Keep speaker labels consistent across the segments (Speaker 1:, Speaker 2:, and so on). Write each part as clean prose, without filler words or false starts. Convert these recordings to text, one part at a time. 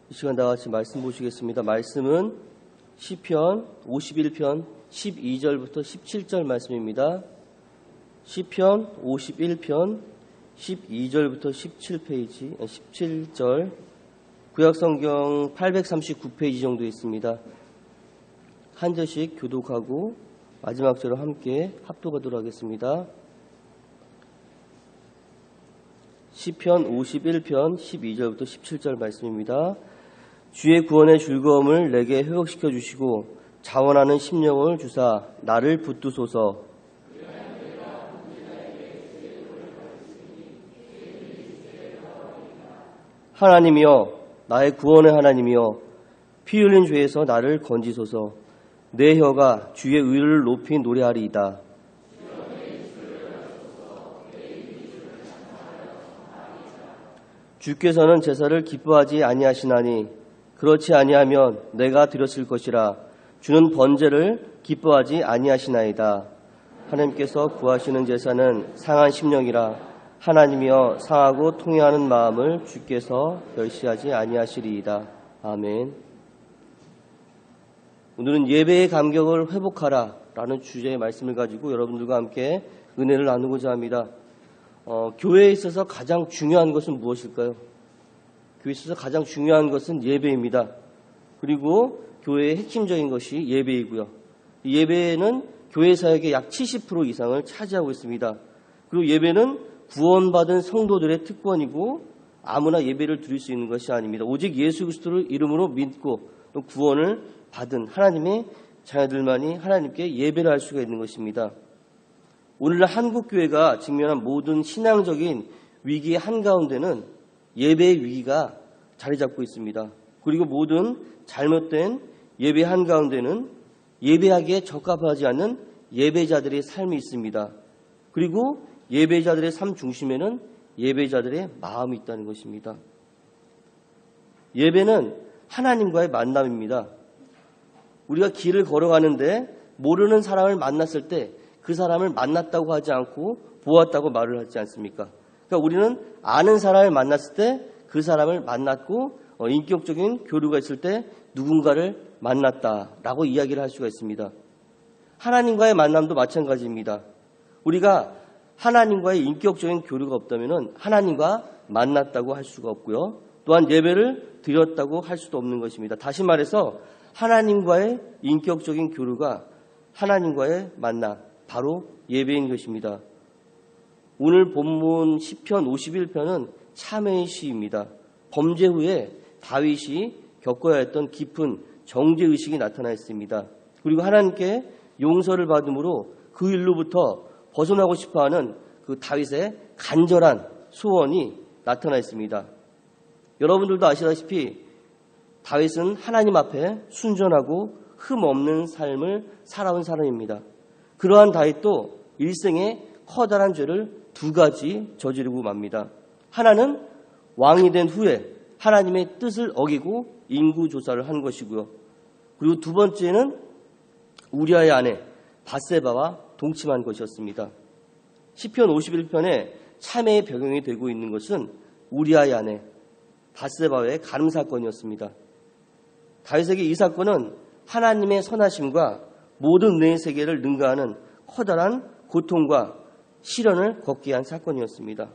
Speaker 1: 이 시간 다 같이 말씀 보시겠습니다. 말씀은 시편 51편 12절부터 17절 말씀입니다. 시편 51편 12절부터 17절 구약성경 839페이지 정도 있습니다. 한 절씩 교독하고 마지막 절을 함께 합독하도록 하겠습니다. 시편 51편 12절부터 17절 말씀입니다. 주의 구원의 즐거움을 내게 회복시켜 주시고 자원하는 심령을 주사 나를 붙드소서. 하나님이여, 나의 구원의 하나님이여, 피 흘린 죄에서 나를 건지소서. 내 혀가 주의 의를 높이 노래하리이다. 주께서는 제사를 기뻐하지 아니하시나니 그렇지 아니하면 내가 드렸을 것이라. 주는 번제를 기뻐하지 아니하시나이다. 하나님께서 구하시는 제사는 상한 심령이라. 하나님이여, 상하고 통회하는 마음을 주께서 멸시하지 아니하시리이다. 아멘. 오늘은 예배의 감격을 회복하라 라는 주제의 말씀을 가지고 여러분들과 함께 은혜를 나누고자 합니다. 교회에 있어서 가장 중요한 것은 무엇일까요? 교회에 있어서 가장 중요한 것은 예배입니다. 그리고 교회의 핵심적인 것이 예배이고요. 이 예배는 교회 사역의 약 70% 이상을 차지하고 있습니다. 그리고 예배는 구원받은 성도들의 특권이고 아무나 예배를 드릴 수 있는 것이 아닙니다. 오직 예수 그리스도를 이름으로 믿고 또 구원을 받은 하나님의 자녀들만이 하나님께 예배를 할 수가 있는 것입니다. 오늘날 한국교회가 직면한 모든 신앙적인 위기의 한가운데는 예배의 위기가 자리 잡고 있습니다. 그리고 모든 잘못된 예배 한가운데는 예배하기에 적합하지 않는 예배자들의 삶이 있습니다. 그리고 예배자들의 삶 중심에는 예배자들의 마음이 있다는 것입니다. 예배는 하나님과의 만남입니다. 우리가 길을 걸어가는데 모르는 사람을 만났을 때 그 사람을 만났다고 하지 않고 보았다고 말을 하지 않습니까? 그러니까 우리는 아는 사람을 만났을 때 그 사람을 만났고 인격적인 교류가 있을 때 누군가를 만났다라고 이야기를 할 수가 있습니다. 하나님과의 만남도 마찬가지입니다. 우리가 하나님과의 인격적인 교류가 없다면 하나님과 만났다고 할 수가 없고요. 또한 예배를 드렸다고 할 수도 없는 것입니다. 다시 말해서 하나님과의 인격적인 교류가 하나님과의 만남, 바로 예배인 것입니다. 오늘 본문 시편 51편은 참회의 시입니다. 범죄 후에 다윗이 겪어야 했던 깊은 정죄의식이 나타나 있습니다. 그리고 하나님께 용서를 받음으로 그 일로부터 벗어나고 싶어하는 그 다윗의 간절한 소원이 나타나 있습니다. 여러분들도 아시다시피 다윗은 하나님 앞에 순전하고 흠없는 삶을 살아온 사람입니다. 그러한 다윗도 일생에 커다란 죄를 두 가지 저지르고 맙니다. 하나는 왕이 된 후에 하나님의 뜻을 어기고 인구조사를 한 것이고요. 그리고 두 번째는 우리아의 아내 밧세바와 동침한 것이었습니다. 시편 51편에 참회의 배경이 되고 있는 것은 우리아의 아내 밧세바의 간음 사건이었습니다. 다윗에게 이 사건은 하나님의 선하심과 모든 은혜의 세계를 능가하는 커다란 고통과 시련을 겪게 한 사건이었습니다.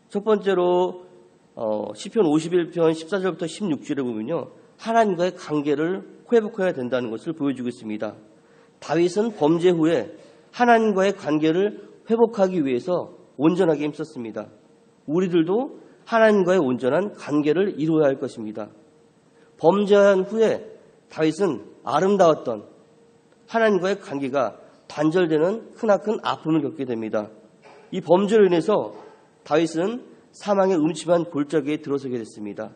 Speaker 1: 첫 번째로 시편 51편 14절부터 16절에 보면요, 하나님과의 관계를 회복해야 된다는 것을 보여주고 있습니다. 다윗은 범죄 후에 하나님과의 관계를 회복하기 위해서 온전하게 힘썼습니다. 우리들도 하나님과의 온전한 관계를 이루어야 할 것입니다. 범죄한 후에 다윗은 아름다웠던 하나님과의 관계가 단절되는 크나큰 아픔을 겪게 됩니다. 이 범죄로 인해서 다윗은 사망의 음침한 골짜기에 들어서게 됐습니다.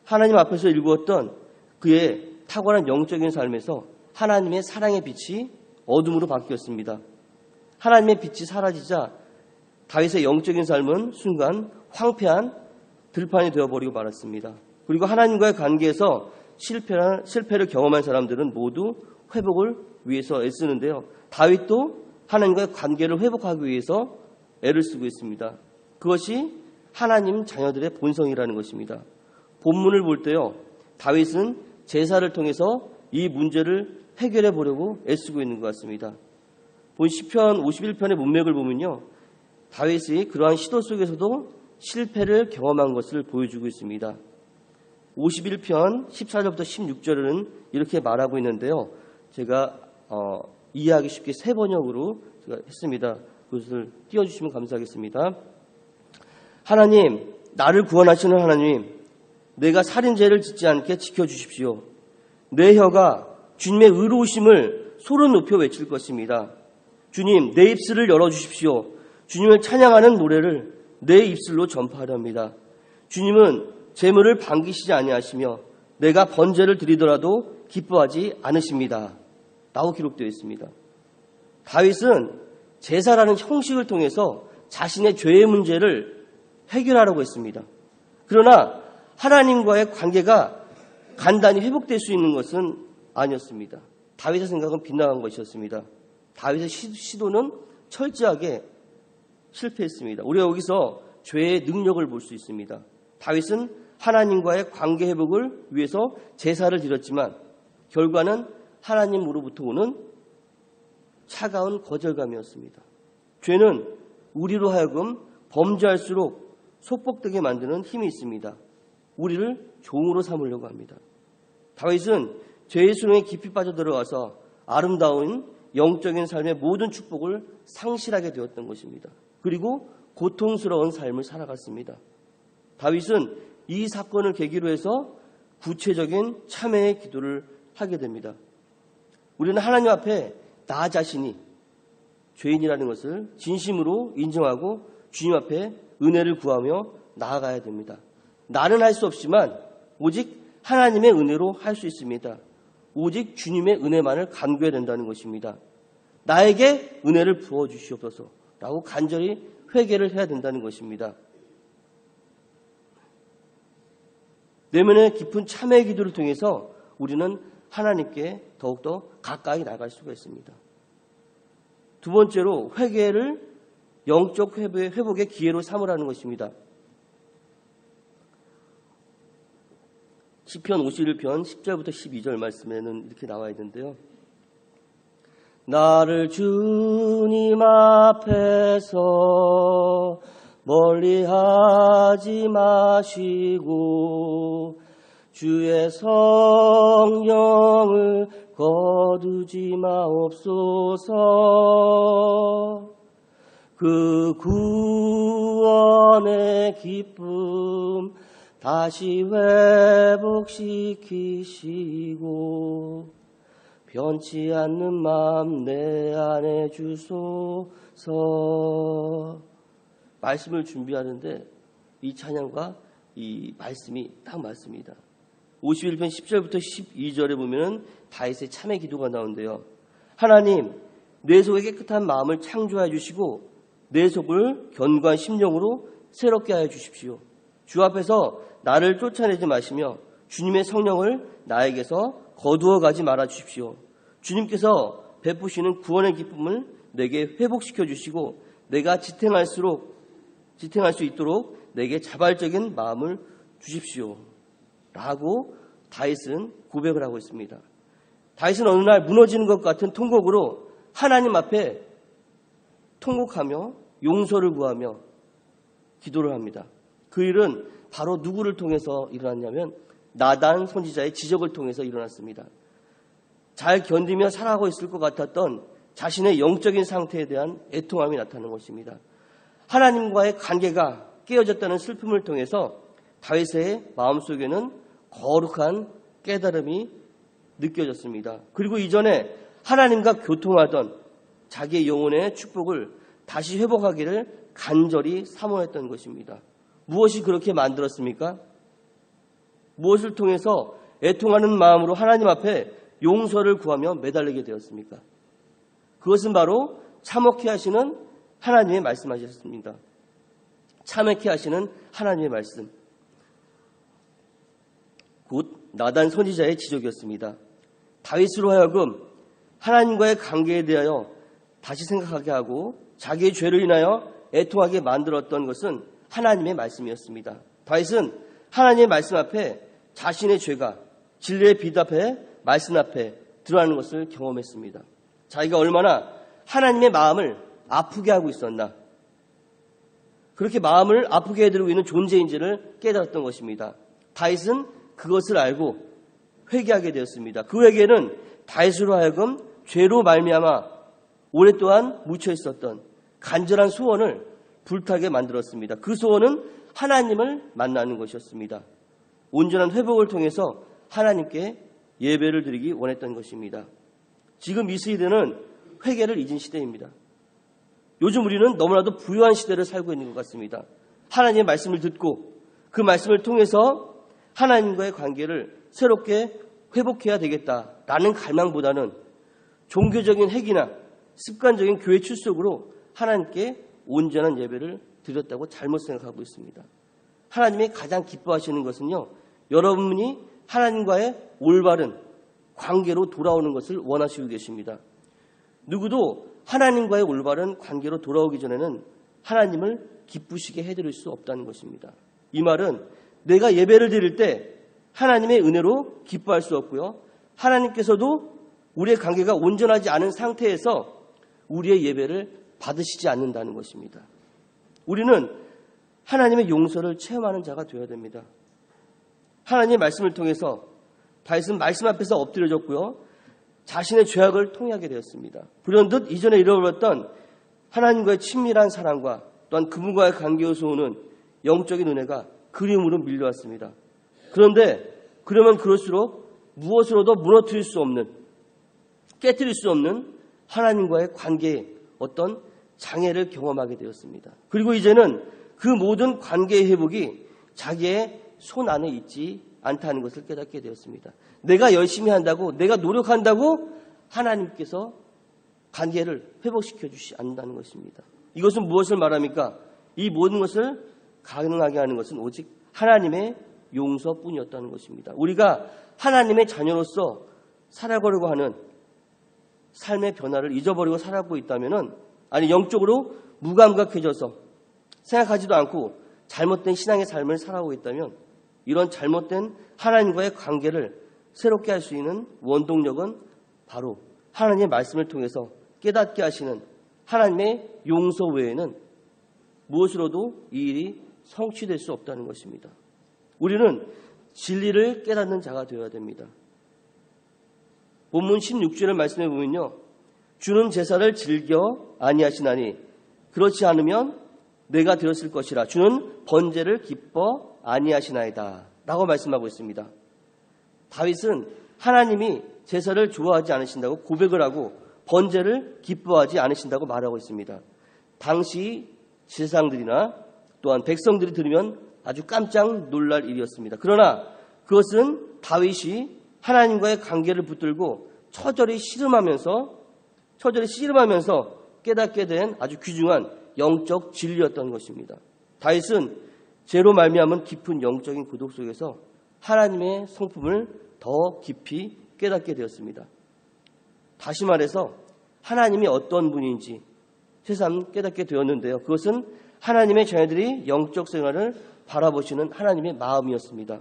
Speaker 1: 하나님 앞에서 일구었던 그의 탁월한 영적인 삶에서 하나님의 사랑의 빛이 어둠으로 바뀌었습니다. 하나님의 빛이 사라지자 다윗의 영적인 삶은 순간 황폐한 들판이 되어버리고 말았습니다. 그리고 하나님과의 관계에서 실패를 경험한 사람들은 모두 회복을 위해서 애쓰는데요. 다윗도 하나님과의 관계를 회복하기 위해서 애를 쓰고 있습니다. 그것이 하나님 자녀들의 본성이라는 것입니다. 본문을 볼 때요, 다윗은 제사를 통해서 이 문제를 해결해 보려고 애쓰고 있는 것 같습니다. 본 시편 51편의 문맥을 보면요, 다윗이 그러한 시도 속에서도 실패를 경험한 것을 보여주고 있습니다. 51편 14절부터 16절은 이렇게 말하고 있는데요, 제가 이해하기 쉽게 세 번역으로 제가 했습니다. 그것을 띄워주시면 감사하겠습니다. 하나님, 나를 구원하시는 하나님, 내가 살인죄를 짓지 않게 지켜주십시오. 내 혀가 주님의 의로우심을 소름 높여 외칠 것입니다. 주님, 내 입술을 열어주십시오. 주님을 찬양하는 노래를 내 입술로 전파하렵니다. 주님은 재물을 반기시지 아니하시며 내가 번제를 드리더라도 기뻐하지 않으십니다. 라고 기록되어 있습니다. 다윗은 제사라는 형식을 통해서 자신의 죄의 문제를 해결하려고 했습니다. 그러나 하나님과의 관계가 간단히 회복될 수 있는 것은 아니었습니다. 다윗의 생각은 빗나간 것이었습니다. 다윗의 시도는 철저하게 실패했습니다. 우리가 여기서 죄의 능력을 볼 수 있습니다. 다윗은 하나님과의 관계 회복을 위해서 제사를 드렸지만 결과는 하나님으로부터 오는 차가운 거절감이었습니다. 죄는 우리로 하여금 범죄할수록 속복되게 만드는 힘이 있습니다. 우리를 종으로 삼으려고 합니다. 다윗은 죄의 수렁에 깊이 빠져들어가서 아름다운 영적인 삶의 모든 축복을 상실하게 되었던 것입니다. 그리고 고통스러운 삶을 살아갔습니다. 다윗은 이 사건을 계기로 해서 구체적인 참회의 기도를 하게 됩니다. 우리는 하나님 앞에 나 자신이 죄인이라는 것을 진심으로 인정하고 주님 앞에 은혜를 구하며 나아가야 됩니다. 나는 할 수 없지만 오직 하나님의 은혜로 할 수 있습니다. 오직 주님의 은혜만을 간구해야 된다는 것입니다. 나에게 은혜를 부어주시옵소서 라고 간절히 회개를 해야 된다는 것입니다. 내면의 깊은 참회의 기도를 통해서 우리는 하나님께 더욱더 가까이 나갈 수가 있습니다. 두 번째로 회개를 영적 회복의 기회로 삼으라는 것입니다. 시편 51편 10절부터 12절 말씀에는 이렇게 나와 있는데요. 나를 주님 앞에서 멀리하지 마시고 주의 성령을 거두지 마옵소서. 그 구원의 기쁨 다시 회복시키시고 변치 않는 마음 내 안에 주소서. 말씀을 준비하는데 이 찬양과 이 말씀이 딱 맞습니다. 51편 10절부터 12절에 보면 다윗의 참회 기도가 나오는데요. 하나님, 내 속에 깨끗한 마음을 창조해 주시고 내 속을 견고한 심령으로 새롭게 하여 주십시오. 주 앞에서 나를 쫓아내지 마시며 주님의 성령을 나에게서 거두어 가지 말아 주십시오. 주님께서 베푸시는 구원의 기쁨을 내게 회복시켜 주시고 내가 지탱할 수 있도록 내게 자발적인 마음을 주십시오. 라고 다윗은 고백을 하고 있습니다. 다윗은 어느 날 무너지는 것 같은 통곡으로 하나님 앞에 통곡하며 용서를 구하며 기도를 합니다. 그 일은 바로 누구를 통해서 일어났냐면 나단 선지자의 지적을 통해서 일어났습니다. 잘 견디며 살아가고 있을 것 같았던 자신의 영적인 상태에 대한 애통함이 나타나는 것입니다. 하나님과의 관계가 깨어졌다는 슬픔을 통해서 다윗의 마음속에는 거룩한 깨달음이 느껴졌습니다. 그리고 이전에 하나님과 교통하던 자기의 영혼의 축복을 다시 회복하기를 간절히 사모했던 것입니다. 무엇이 그렇게 만들었습니까? 무엇을 통해서 애통하는 마음으로 하나님 앞에 용서를 구하며 매달리게 되었습니까? 그것은 바로 참혹케 하시는 하나님의 말씀하셨습니다. 참혹케 하시는 하나님의 말씀. 곧 나단 선지자의 지적이었습니다. 다윗으로 하여금 하나님과의 관계에 대하여 다시 생각하게 하고 자기의 죄를 인하여 애통하게 만들었던 것은 하나님의 말씀이었습니다. 다윗은 하나님의 말씀 앞에 자신의 죄가 진리의 빛 앞에 말씀 앞에 드러나는 것을 경험했습니다. 자기가 얼마나 하나님의 마음을 아프게 하고 있었나, 그렇게 마음을 아프게 해드리고 있는 존재인지를 깨달았던 것입니다. 다윗은 그것을 알고 회개하게 되었습니다. 그 회개는 다윗으로 하여금 죄로 말미암아 오랫동안 묻혀 있었던 간절한 소원을 불타게 만들었습니다. 그 소원은 하나님을 만나는 것이었습니다. 온전한 회복을 통해서 하나님께 예배를 드리기 원했던 것입니다. 지금 이 시대는 회개를 잊은 시대입니다. 요즘 우리는 너무나도 부유한 시대를 살고 있는 것 같습니다. 하나님의 말씀을 듣고 그 말씀을 통해서 하나님과의 관계를 새롭게 회복해야 되겠다라는 갈망보다는 종교적인 행위나 습관적인 교회 출석으로 하나님께 온전한 예배를 드렸다고 잘못 생각하고 있습니다. 하나님이 가장 기뻐하시는 것은요, 여러분이 하나님과의 올바른 관계로 돌아오는 것을 원하시고 계십니다. 누구도 하나님과의 올바른 관계로 돌아오기 전에는 하나님을 기쁘시게 해드릴 수 없다는 것입니다. 이 말은 내가 예배를 드릴 때 하나님의 은혜로 기뻐할 수 없고요, 하나님께서도 우리의 관계가 온전하지 않은 상태에서 우리의 예배를 받으시지 않는다는 것입니다. 우리는 하나님의 용서를 체험하는 자가 되어야 됩니다. 하나님의 말씀을 통해서 다윗은 말씀 앞에서 엎드려졌고요, 자신의 죄악을 통회하게 되었습니다. 불현듯 이전에 잃어버렸던 하나님과의 친밀한 사랑과 또한 그분과의 관계에서 오는 영적인 은혜가 그리움으로 밀려왔습니다. 그런데 그러면 그럴수록 무엇으로도 무너뜨릴 수 없는, 깨뜨릴 수 없는 하나님과의 관계에 어떤 장애를 경험하게 되었습니다. 그리고 이제는 그 모든 관계의 회복이 자기의 손 안에 있지 않다는 것을 깨닫게 되었습니다. 내가 열심히 한다고, 내가 노력한다고 하나님께서 관계를 회복시켜 주시지 않는다는 것입니다. 이것은 무엇을 말합니까? 이 모든 것을 가능하게 하는 것은 오직 하나님의 용서뿐이었다는 것입니다. 우리가 하나님의 자녀로서 살아가려고 하는 삶의 변화를 잊어버리고 살아가고 있다면, 아니 영적으로 무감각해져서 생각하지도 않고 잘못된 신앙의 삶을 살아가고 있다면, 이런 잘못된 하나님과의 관계를 새롭게 할 수 있는 원동력은 바로 하나님의 말씀을 통해서 깨닫게 하시는 하나님의 용서 외에는 무엇으로도 이 일이 성취될 수 없다는 것입니다. 우리는 진리를 깨닫는 자가 되어야 됩니다. 본문 16절의 말씀에 보면요, 주는 제사를 즐겨 아니하시나니 그렇지 않으면 내가 드렸을 것이라, 주는 번제를 기뻐 아니하시나이다 라고 말씀하고 있습니다. 다윗은 하나님이 제사를 좋아하지 않으신다고 고백을 하고 번제를 기뻐하지 않으신다고 말하고 있습니다. 당시 제사장들이나 또한 백성들이 들으면 아주 깜짝 놀랄 일이었습니다. 그러나 그것은 다윗이 하나님과의 관계를 붙들고 처절히 씨름하면서 깨닫게 된 아주 귀중한 영적 진리였던 것입니다. 다윗은 죄로 말미암은 깊은 영적인 고독 속에서 하나님의 성품을 더 깊이 깨닫게 되었습니다. 다시 말해서 하나님이 어떤 분인지 새삼 깨닫게 되었는데요, 그것은 하나님의 자녀들이 영적 생활을 바라보시는 하나님의 마음이었습니다.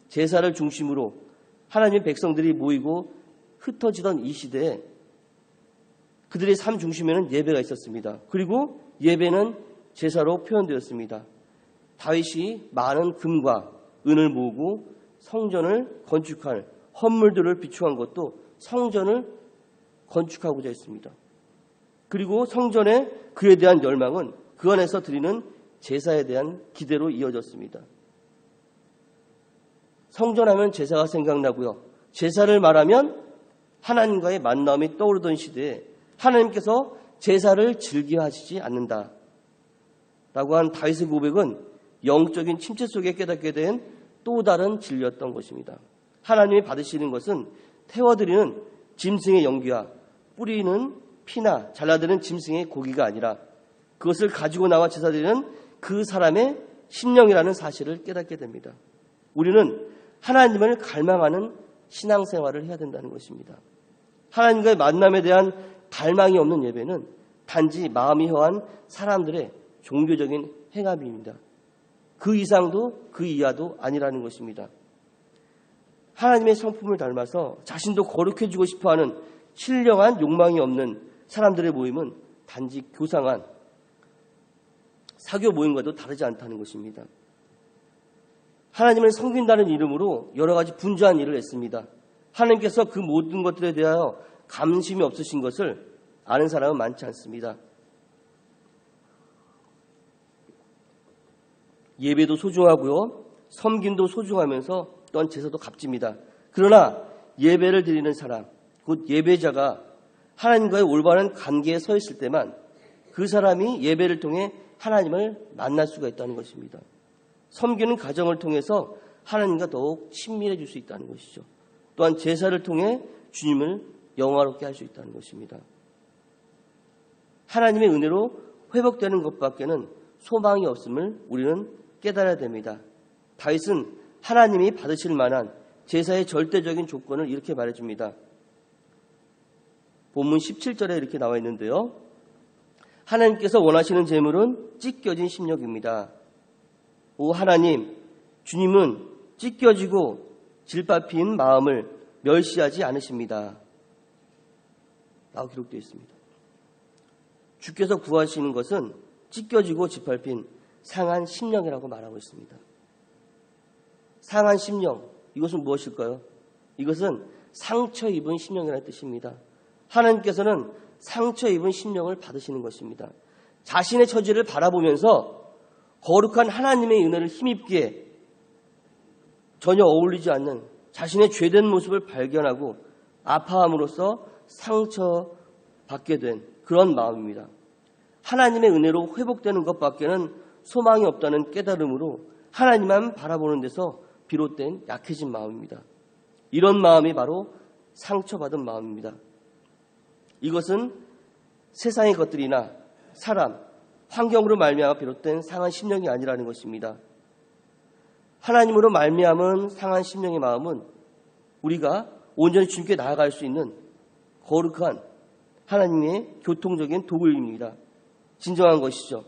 Speaker 1: 제사를 중심으로 하나님의 백성들이 모이고 흩어지던 이 시대에 그들의 삶 중심에는 예배가 있었습니다. 그리고 예배는 제사로 표현되었습니다. 다윗이 많은 금과 은을 모으고 성전을 건축할 헌물들을 비추한 것도 성전을 건축하고자 했습니다. 그리고 성전에 그에 대한 열망은 그 안에서 드리는 제사에 대한 기대로 이어졌습니다. 성전하면 제사가 생각나고요, 제사를 말하면 하나님과의 만남이 떠오르던 시대에 하나님께서 제사를 즐겨하시지 않는다 라고 한 다윗의 고백은 영적인 침체 속에 깨닫게 된 또 다른 진리였던 것입니다. 하나님이 받으시는 것은 태워드리는 짐승의 연기와 뿌리는 피나 잘라드는 짐승의 고기가 아니라 그것을 가지고 나와 제사드리는 그 사람의 심령이라는 사실을 깨닫게 됩니다. 우리는 하나님을 갈망하는 신앙생활을 해야 된다는 것입니다. 하나님과의 만남에 대한 갈망이 없는 예배는 단지 마음이 허한 사람들의 종교적인 행함입니다. 그 이상도 그 이하도 아니라는 것입니다. 하나님의 성품을 닮아서 자신도 거룩해지고 싶어하는 신령한 욕망이 없는 사람들의 모임은 단지 교상한 사교 모임과도 다르지 않다는 것입니다. 하나님을 섬긴다는 이름으로 여러 가지 분주한 일을 했습니다. 하나님께서 그 모든 것들에 대하여 감심이 없으신 것을 아는 사람은 많지 않습니다. 예배도 소중하고요, 섬김도 소중하면서 또한 제사도 값집니다. 그러나 예배를 드리는 사람, 곧 예배자가 하나님과의 올바른 관계에 서 있을 때만 그 사람이 예배를 통해 하나님을 만날 수가 있다는 것입니다. 섬기는 가정을 통해서 하나님과 더욱 친밀해질 수 있다는 것이죠. 또한 제사를 통해 주님을 영화롭게 할 수 있다는 것입니다. 하나님의 은혜로 회복되는 것밖에는 소망이 없음을 우리는 깨달아야 됩니다. 다윗은 하나님이 받으실 만한 제사의 절대적인 조건을 이렇게 말해줍니다. 본문 17절에 이렇게 나와 있는데요. 하나님께서 원하시는 제물은 찢겨진 심령입니다. 오 하나님, 주님은 찢겨지고 질밟힌 마음을 멸시하지 않으십니다. 라고 기록되어 있습니다. 주께서 구하시는 것은 찢겨지고 짓밟힌 상한 심령이라고 말하고 있습니다. 상한 심령, 이것은 무엇일까요? 이것은 상처 입은 심령이라는 뜻입니다. 하나님께서는 상처 입은 심령을 받으시는 것입니다. 자신의 처지를 바라보면서 거룩한 하나님의 은혜를 힘입기에 전혀 어울리지 않는 자신의 죄된 모습을 발견하고 아파함으로써 상처받게 된 그런 마음입니다. 하나님의 은혜로 회복되는 것밖에는 소망이 없다는 깨달음으로 하나님만 바라보는 데서 비롯된 약해진 마음입니다. 이런 마음이 바로 상처받은 마음입니다. 이것은 세상의 것들이나 사람, 환경으로 말미암아 비롯된 상한 심령이 아니라는 것입니다. 하나님으로 말미암은 상한 심령의 마음은 우리가 온전히 주님께 나아갈 수 있는 거룩한 하나님의 교통적인 도구입니다. 진정한 것이죠.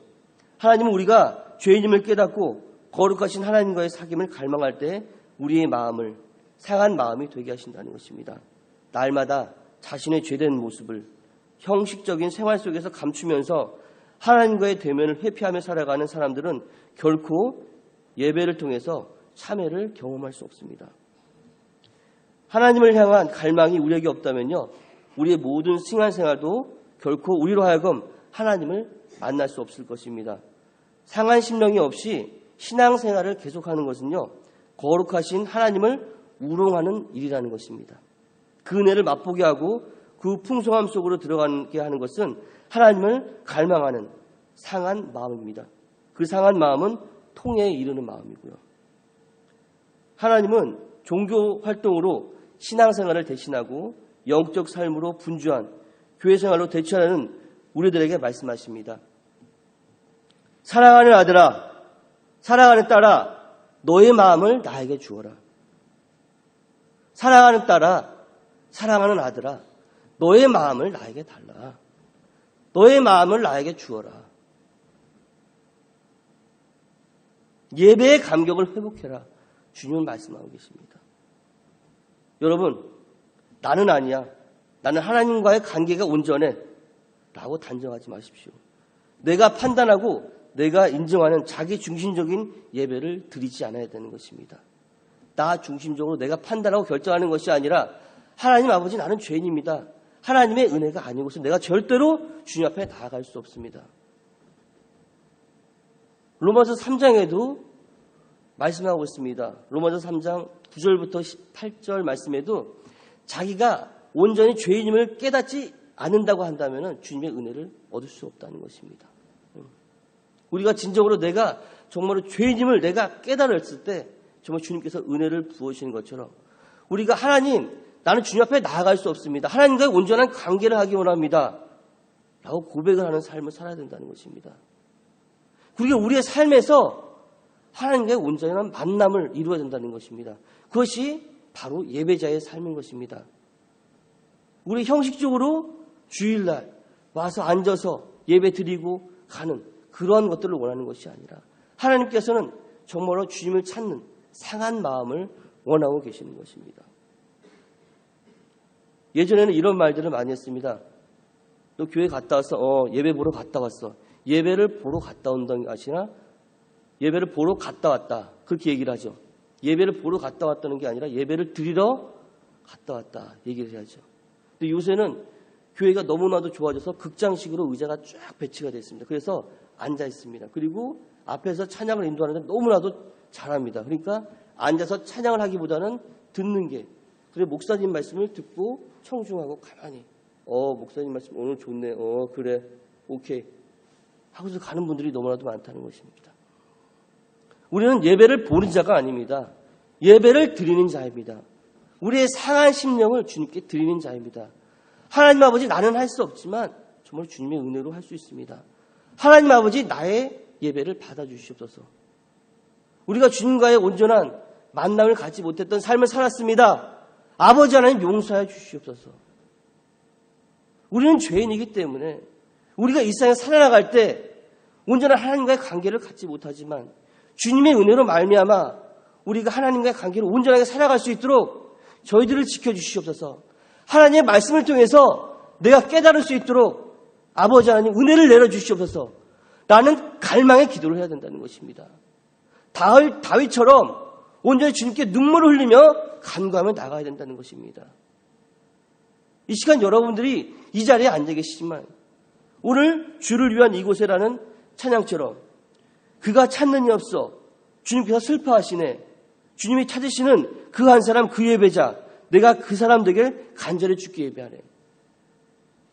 Speaker 1: 하나님은 우리가 죄인임을 깨닫고 거룩하신 하나님과의 사귐을 갈망할 때 우리의 마음을 상한 마음이 되게 하신다는 것입니다. 날마다 자신의 죄된 모습을 형식적인 생활 속에서 감추면서 하나님과의 대면을 회피하며 살아가는 사람들은 결코 예배를 통해서 참회를 경험할 수 없습니다. 하나님을 향한 갈망이 우리에게 없다면요, 우리의 모든 신앙생활도 결코 우리로 하여금 하나님을 만날 수 없을 것입니다. 상한 심령이 없이 신앙생활을 계속하는 것은요, 거룩하신 하나님을 우롱하는 일이라는 것입니다. 그 은혜를 맛보게 하고 그 풍성함 속으로 들어가게 하는 것은 하나님을 갈망하는 상한 마음입니다. 그 상한 마음은 통해에 이르는 마음이고요. 하나님은 종교 활동으로 신앙생활을 대신하고 영적 삶으로 분주한 교회생활로 대처하는 우리들에게 말씀하십니다. 사랑하는 아들아, 사랑하는 딸아, 너의 마음을 나에게 주어라. 사랑하는 딸아, 사랑하는 아들아, 너의 마음을 나에게 달라. 너의 마음을 나에게 주어라. 예배의 감격을 회복해라. 주님은 말씀하고 계십니다. 여러분, 나는 아니야. 나는 하나님과의 관계가 온전해. 라고 단정하지 마십시오. 내가 판단하고 내가 인정하는 자기 중심적인 예배를 드리지 않아야 되는 것입니다. 나 중심적으로 내가 판단하고 결정하는 것이 아니라 하나님 아버지, 나는 죄인입니다. 하나님의 은혜가 아니고서 내가 절대로 주님 앞에 나아갈 수 없습니다. 로마서 3장에도 말씀하고 있습니다. 로마서 3장 9절부터 8절 말씀에도 자기가 온전히 죄인임을 깨닫지 않는다고 한다면 주님의 은혜를 얻을 수 없다는 것입니다. 우리가 진정으로 내가 정말로 죄인임을 내가 깨달았을 때 정말 주님께서 은혜를 부어주시는 것처럼 우리가 하나님, 나는 주님 앞에 나아갈 수 없습니다. 하나님과의 온전한 관계를 하기 원합니다. 라고 고백을 하는 삶을 살아야 된다는 것입니다. 그리고 우리의 삶에서 하나님과의 온전한 만남을 이루어야 된다는 것입니다. 그것이 바로 예배자의 삶인 것입니다. 우리 형식적으로 주일날 와서 앉아서 예배 드리고 가는 그러한 것들을 원하는 것이 아니라 하나님께서는 정말로 주님을 찾는 상한 마음을 원하고 계시는 것입니다. 예전에는 이런 말들을 많이 했습니다. 너 교회 갔다 왔어? 예배 보러 갔다 왔어. 예배를 보러 갔다 온다는 게 아니라 예배를 보러 갔다 왔다. 그렇게 얘기를 하죠. 예배를 보러 갔다 왔다는 게 아니라 예배를 드리러 갔다 왔다 얘기를 해야죠. 근데 요새는 교회가 너무나도 좋아져서 극장식으로 의자가 쫙 배치가 되어 있습니다. 그래서 앉아 있습니다. 그리고 앞에서 찬양을 인도하는데 너무나도 잘합니다. 그러니까 앉아서 찬양을 하기보다는 듣는 게, 그래 목사님 말씀을 듣고 청중하고 가만히 목사님 말씀 오늘 좋네. 그래 오케이 하고서 가는 분들이 너무나도 많다는 것입니다. 우리는 예배를 보는 자가 아닙니다. 예배를 드리는 자입니다. 우리의 상한 심령을 주님께 드리는 자입니다. 하나님 아버지, 나는 할 수 없지만 정말 주님의 은혜로 할 수 있습니다. 하나님 아버지, 나의 예배를 받아주시옵소서. 우리가 주님과의 온전한 만남을 갖지 못했던 삶을 살았습니다. 아버지 하나님 용서해 주시옵소서. 우리는 죄인이기 때문에 우리가 이 세상에 살아나갈 때 온전한 하나님과의 관계를 갖지 못하지만 주님의 은혜로 말미암아 우리가 하나님과의 관계를 온전하게 살아갈 수 있도록 저희들을 지켜주시옵소서. 하나님의 말씀을 통해서 내가 깨달을 수 있도록 아버지 하나님 은혜를 내려주시옵소서. 라는 갈망의 기도를 해야 된다는 것입니다. 다윗처럼 온전히 주님께 눈물을 흘리며 간구하며 나가야 된다는 것입니다. 이 시간 여러분들이 이 자리에 앉아 계시지만 오늘 주를 위한 이곳에라는 찬양처럼 그가 찾는 이 없어 주님께서 슬퍼하시네, 주님이 찾으시는 그 한 사람, 그 예배자, 내가 그 사람 되길 간절히 주께 예배하네.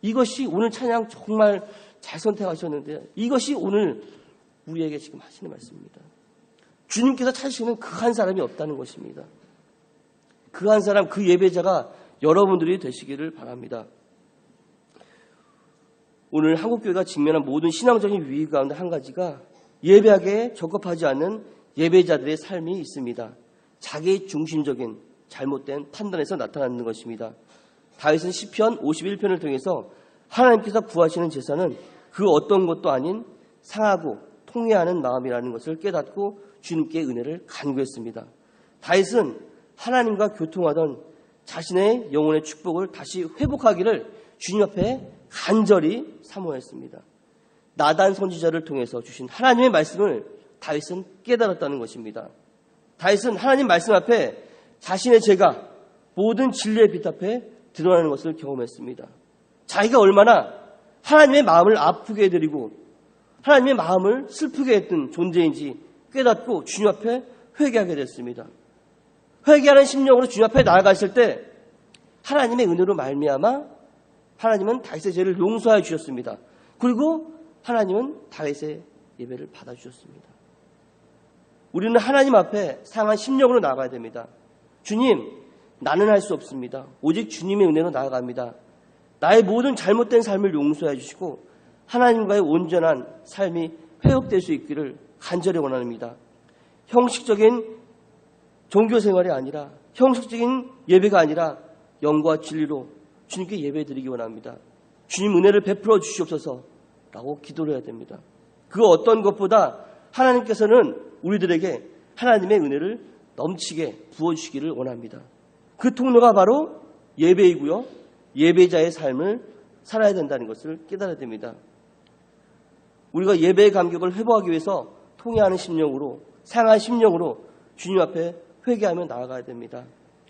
Speaker 1: 이것이 오늘 찬양 정말 잘 선택하셨는데요. 이것이 오늘 우리에게 지금 하시는 말씀입니다. 주님께서 찾으시는 그 한 사람이 없다는 것입니다. 그 한 사람, 그 예배자가 여러분들이 되시기를 바랍니다. 오늘 한국교회가 직면한 모든 신앙적인 위기 가운데 한 가지가 예배하기에 적합하지 않는 예배자들의 삶이 있습니다. 자기 중심적인 잘못된 판단에서 나타나는 것입니다. 다윗은 시편 51편을 통해서 하나님께서 구하시는 제사는 그 어떤 것도 아닌 상하고 통회하는 마음이라는 것을 깨닫고 주님께 은혜를 간구했습니다. 다윗은 하나님과 교통하던 자신의 영혼의 축복을 다시 회복하기를 주님 앞에 간절히 사모했습니다. 나단 선지자를 통해서 주신 하나님의 말씀을 다윗은 깨달았다는 것입니다. 다윗은 하나님 말씀 앞에 자신의 죄가 모든 진리의 빛 앞에 드러나는 것을 경험했습니다. 자기가 얼마나 하나님의 마음을 아프게 해드리고 하나님의 마음을 슬프게 했던 존재인지 깨닫고 주님 앞에 회개하게 됐습니다. 회개하는 심령으로 주님 앞에 나아갔을 때 하나님의 은혜로 말미암아 하나님은 다윗의 죄를 용서해 주셨습니다. 그리고 하나님은 다윗의 예배를 받아주셨습니다. 우리는 하나님 앞에 상한 심령으로 나아가야 됩니다. 주님, 나는 할 수 없습니다. 오직 주님의 은혜로 나아갑니다. 나의 모든 잘못된 삶을 용서해 주시고 하나님과의 온전한 삶이 회복될 수 있기를 간절히 원합니다. 형식적인 종교생활이 아니라, 형식적인 예배가 아니라 영과 진리로 주님께 예배드리기 원합니다. 주님 은혜를 베풀어 주시옵소서 라고 기도를 해야 됩니다. 그 어떤 것보다 하나님께서는 우리들에게 하나님의 은혜를 넘치게 부어주시기를 원합니다. 그 통로가 바로 예배이고요, 예배자의 삶을 살아야 된다는 것을 깨달아야 됩니다. 우리가 예배의 감격을 회복하기 위해서 통회하는 심령으로, 상한 심령으로 주님 앞에 회개하며 나아가야 됩니다.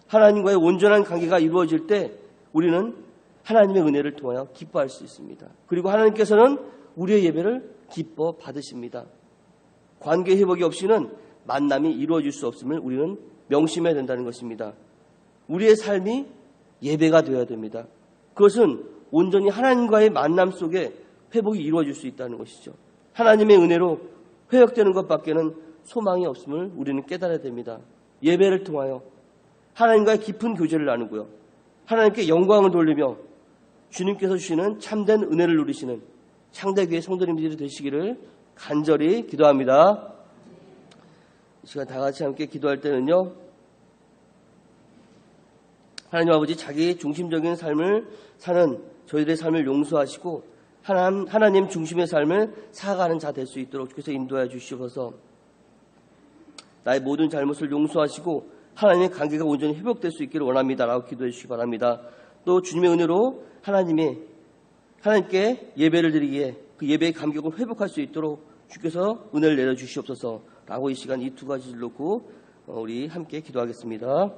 Speaker 1: 하나님과의 온전한 관계가 이루어질 때 우리는 하나님의 은혜를 통하여 기뻐할 수 있습니다. 그리고 하나님께서는 우리의 예배를 기뻐 받으십니다. 관계 회복이 없이는 만남이 이루어질 수 없음을 우리는 명심해야 된다는 것입니다. 우리의 삶이 예배가 되어야 됩니다. 그것은 온전히 하나님과의 만남 속에 회복이 이루어질 수 있다는 것이죠. 하나님의 은혜로 회복되는 것밖에는 소망이 없음을 우리는 깨달아야 됩니다. 예배를 통하여 하나님과의 깊은 교제를 나누고요, 하나님께 영광을 돌리며 주님께서 주시는 참된 은혜를 누리시는 창대교회 성도님들이 되시기를 간절히 기도합니다. 이 시간 다 같이 함께 기도할 때는요, 하나님 아버지, 자기 중심적인 삶을 사는 저희들의 삶을 용서하시고 하나님 중심의 삶을 살아가는 자 될 수 있도록 주께서 인도해 주시옵소서. 나의 모든 잘못을 용서하시고 하나님의 관계가 온전히 회복될 수 있기를 원합니다라고 기도해 주시기 바랍니다. 또 주님의 은혜로 하나님께 예배를 드리기에 그 예배의 감격을 회복할 수 있도록 주께서 은혜를 내려주시옵소서라고 이 시간 이 두 가지를 놓고 우리 함께 기도하겠습니다.